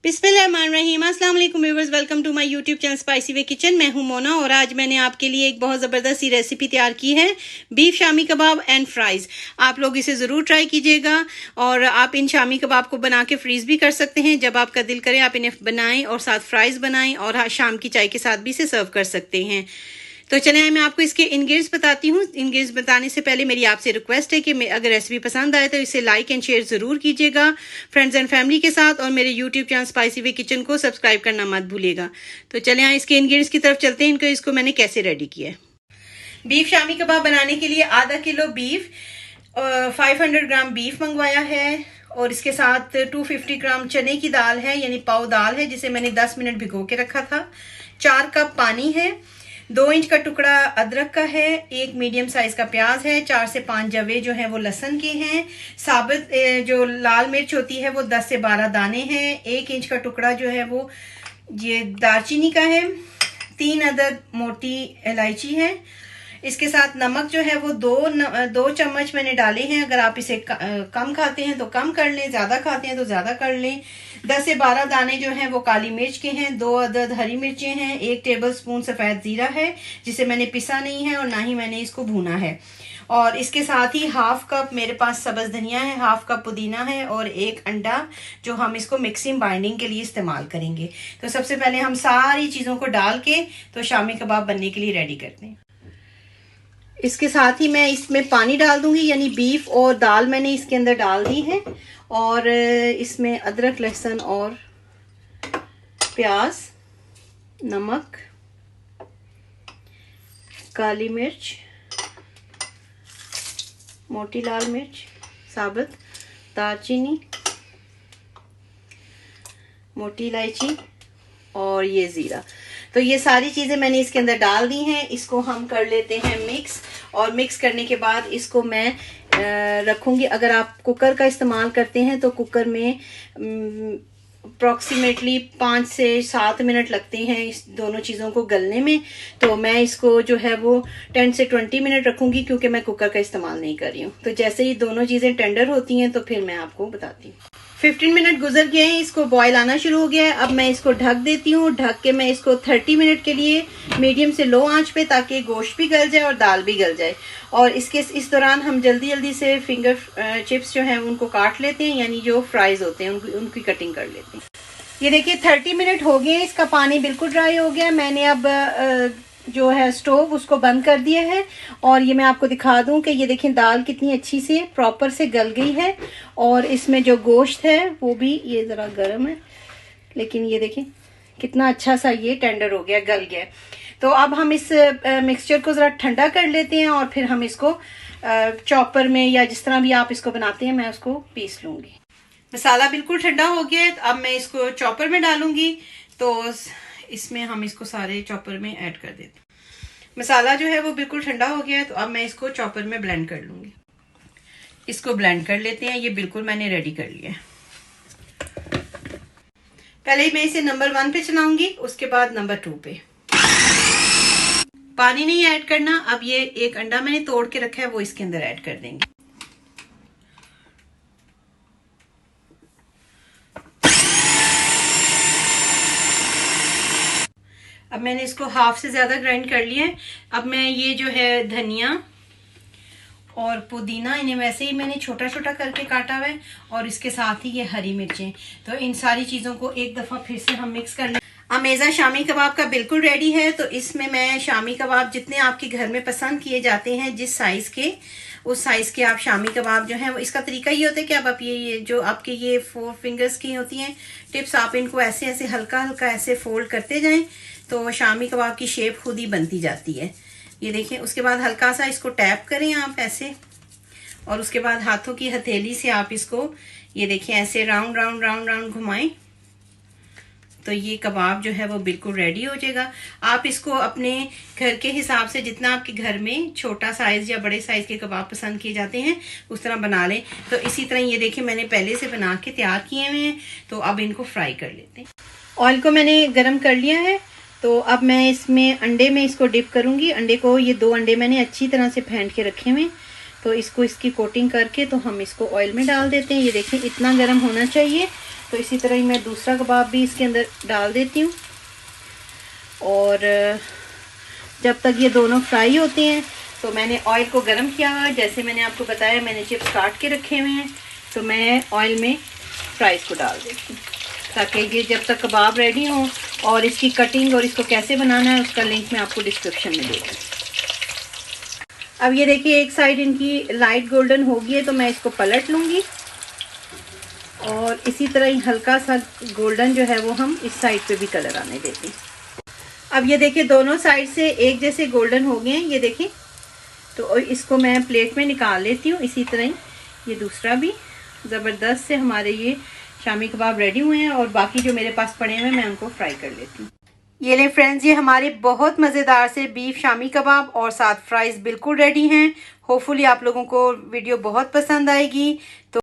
बिस्मिल्लाहिर्रहमानिर्रहीम। अस्सलाम वालेकुम viewers, welcome to my YouTube channel spicy way kitchen. मैं हूं मोना और आज मैंने आपके लिए एक बहुत ज़बरदस्त सी रेसिपी तैयार की है, beef shami kebab and fries. आप लोग इसे ज़रूर ट्राई कीजिएगा और आप इन शामी कबाब को बना के फ्रीज़ भी कर सकते हैं। जब आपका दिल करे आप इन्हें बनाएं और साथ फ्राइज़ बनाएं और शाम की चाय के साथ भी इसे सर्व कर सकते हैं। तो चलिए मैं आपको इसके इंग्रेडिएंट्स बताती हूँ। इंग्रेडिएंट्स बताने से पहले मेरी आपसे रिक्वेस्ट है कि अगर रेसिपी पसंद आए तो इसे लाइक एंड शेयर ज़रूर कीजिएगा फ्रेंड्स एंड फैमिली के साथ, और मेरे YouTube channel spicy way kitchen को सब्सक्राइब करना मत भूलिएगा। तो चलिए इसके इंग्रेडिएंट्स की तरफ चलते हैं। इसको मैंने कैसे रेडी किया है। बीफ शामी कबाब बनाने के लिए आधा किलो बीफ, 500 ग्राम बीफ मंगवाया है और इसके साथ 250 ग्राम चने की दाल है, यानी पाव दाल है, जिसे मैंने 10 मिनट भिगो के रखा था। 4 कप पानी है, 2 इंच का टुकड़ा अदरक का है, 1 मीडियम साइज का प्याज है, 4 से 5 जवे जो है वो लहसुन के हैं, साबुत जो लाल मिर्च होती है वो 10 से 12 दाने हैं, 1 इंच का टुकड़ा जो है वो ये दालचीनी का है, 3 अदद मोटी इलायची है। इसके साथ नमक जो है वो 2 चम्मच मैंने डाले हैं। अगर आप इसे कम खाते हैं तो कम कर लें, ज़्यादा खाते हैं तो ज़्यादा कर लें। 10 से 12 दाने जो हैं वो काली मिर्च के हैं, 2 अदद हरी मिर्चें हैं, 1 टेबलस्पून सफ़ेद ज़ीरा है जिसे मैंने पिसा नहीं है और ना ही मैंने इसको भूना है। और इसके साथ ही हाफ कप मेरे पास सब्ज़ धनिया है, हाफ कप पुदीना है और 1 अंडा जो हम इसको मिक्सिंग बाइंडिंग के लिए इस्तेमाल करेंगे। तो सबसे पहले हम सारी चीज़ों को डाल के तो शामी कबाब बनने के लिए रेडी करते हैं। इसके साथ ही मैं इसमें पानी डाल दूंगी, यानी बीफ और दाल मैंने इसके अंदर डाल दी है, और इसमें अदरक लहसुन और प्याज, नमक, काली मिर्च, मोटी लाल मिर्च साबुत, दालचीनी, मोटी इलायची और ये ज़ीरा। तो ये सारी चीज़ें मैंने इसके अंदर डाल दी हैं। इसको हम कर लेते हैं मिक्स, और मिक्स करने के बाद इसको मैं रखूँगी। अगर आप कुकर का इस्तेमाल करते हैं तो कुकर में अप्रॉक्सीमेटली 5 से 7 मिनट लगते हैं इस दोनों चीज़ों को गलने में। तो मैं इसको जो है वो 10 से 20 मिनट रखूँगी क्योंकि मैं कुकर का इस्तेमाल नहीं कर रही हूँ। तो जैसे ही दोनों चीज़ें टेंडर होती हैं तो फिर मैं आपको बताती हूँ। 15 मिनट गुजर गए हैं, इसको बॉयल आना शुरू हो गया है। अब मैं इसको ढक देती हूँ। ढक के मैं इसको 30 मिनट के लिए मीडियम से लो आंच पे, ताकि गोश्त भी गल जाए और दाल भी गल जाए। और इस दौरान हम जल्दी से फिंगर चिप्स जो हैं उनको काट लेते हैं, यानी जो फ्राइज होते हैं उनकी कटिंग कर लेते हैं। ये देखिए 30 मिनट हो गए, इसका पानी बिल्कुल ड्राई हो गया। मैंने अब जो है स्टोव उसको बंद कर दिया है, और ये मैं आपको दिखा दूं कि ये देखें दाल कितनी अच्छी से प्रॉपर से गल गई है, और इसमें जो गोश्त है वो भी, ये ज़रा गर्म है लेकिन ये देखें कितना अच्छा सा ये टेंडर हो गया, गल गया। तो अब हम इस मिक्सचर को ज़रा ठंडा कर लेते हैं और फिर हम इसको चॉपर में या जिस तरह भी आप इसको बनाते हैं मैं उसको पीस लूँगी। मसाला बिल्कुल ठंडा हो गया है, तो अब मैं इसको चॉपर में डालूंगी। तो इसमें हम इसको सारे चॉपर में ऐड कर देते हैं। मसाला जो है वो बिल्कुल ठंडा हो गया है, तो अब मैं इसको चॉपर में ब्लेंड कर लूंगी। इसको ब्लेंड कर लेते हैं। ये बिल्कुल मैंने रेडी कर लिया है। पहले मैं इसे नंबर 1 पे चलाऊंगी, उसके बाद नंबर 2 पे। पानी नहीं ऐड करना। अब ये 1 अंडा मैंने तोड़ के रखा है वो इसके अंदर ऐड कर देंगे। अब मैंने इसको हाफ से ज़्यादा ग्राइंड कर लिया है। अब मैं ये जो है धनिया और पुदीना, इन्हें वैसे ही मैंने छोटा छोटा करके काटा हुआ है, और इसके साथ ही ये हरी मिर्चें, तो इन सारी चीज़ों को एक दफ़ा फिर से हम मिक्स कर लें। अमेज़ा शामी कबाब का बिल्कुल रेडी है। तो इसमें मैं शामी कबाब जितने आपके घर में पसंद किए जाते हैं, जिस साइज़ के, उस साइज़ के आप शामी कबाब जो है वो, इसका तरीका ये होता है कि आप ये जो आपके ये 4 फिंगर्स की होती हैं टिप्स, आप इनको ऐसे ऐसे हल्का हल्का ऐसे फोल्ड करते जाएं तो शामी कबाब की शेप खुद ही बनती जाती है। ये देखें। उसके बाद हल्का सा इसको टैप करें आप ऐसे, और उसके बाद हाथों की हथेली से आप इसको ये देखें ऐसे राउंड राउंड राउंड राउंड घुमाएं, तो ये कबाब जो है वो बिल्कुल रेडी हो जाएगा। आप इसको अपने घर के हिसाब से, जितना आपके घर में छोटा साइज या बड़े साइज के कबाब पसंद किए जाते हैं उस तरह बना लें। तो इसी तरह ये देखिए मैंने पहले से बना के तैयार किए हुए हैं। तो अब इनको फ्राई कर लेते हैं। ऑयल को मैंने गर्म कर लिया है, तो अब मैं इसमें अंडे में इसको डिप करूंगी। अंडे को, ये 2 अंडे मैंने अच्छी तरह से फेंट के रखे हुए, तो इसको इसकी कोटिंग करके तो हम इसको ऑयल में डाल देते हैं। ये देखें इतना गर्म होना चाहिए तो इसी तरह ही मैं दूसरा कबाब भी इसके अंदर डाल देती हूँ। और जब तक ये दोनों फ्राई होते हैं तो मैंने ऑयल को गर्म किया हुआ है। जैसे मैंने आपको बताया, मैंने चिप्स काट के रखे हुए हैं, तो मैं ऑयल में फ्राइज़ को डाल देती हूँ ताकि ये जब तक कबाब रेडी हो। और इसकी कटिंग और इसको कैसे बनाना है उसका लिंक मैं आपको डिस्क्रिप्शन में दे दूँगी। अब ये देखिए, एक साइड इनकी लाइट गोल्डन हो गई है, तो मैं इसको पलट लूँगी और इसी तरह ही हल्का सा गोल्डन जो है वो हम इस साइड पे भी कलर आने देते हैं। अब ये देखिए, दोनों साइड से एक जैसे गोल्डन हो गए हैं, ये देखिए। तो इसको मैं प्लेट में निकाल लेती हूँ। इसी तरह ही ये दूसरा भी ज़बरदस्त से हमारे ये शामी कबाब रेडी हुए हैं और बाकी जो मेरे पास पड़े हुए हैं मैं उनको फ्राई कर लेती हूँ। ये ले फ्रेंड्स, ये हमारे बहुत मज़ेदार से बीफ शामी कबाब और साथ फ्राइज़ बिल्कुल रेडी हैं। होपफुली आप लोगों को वीडियो बहुत पसंद आएगी। तो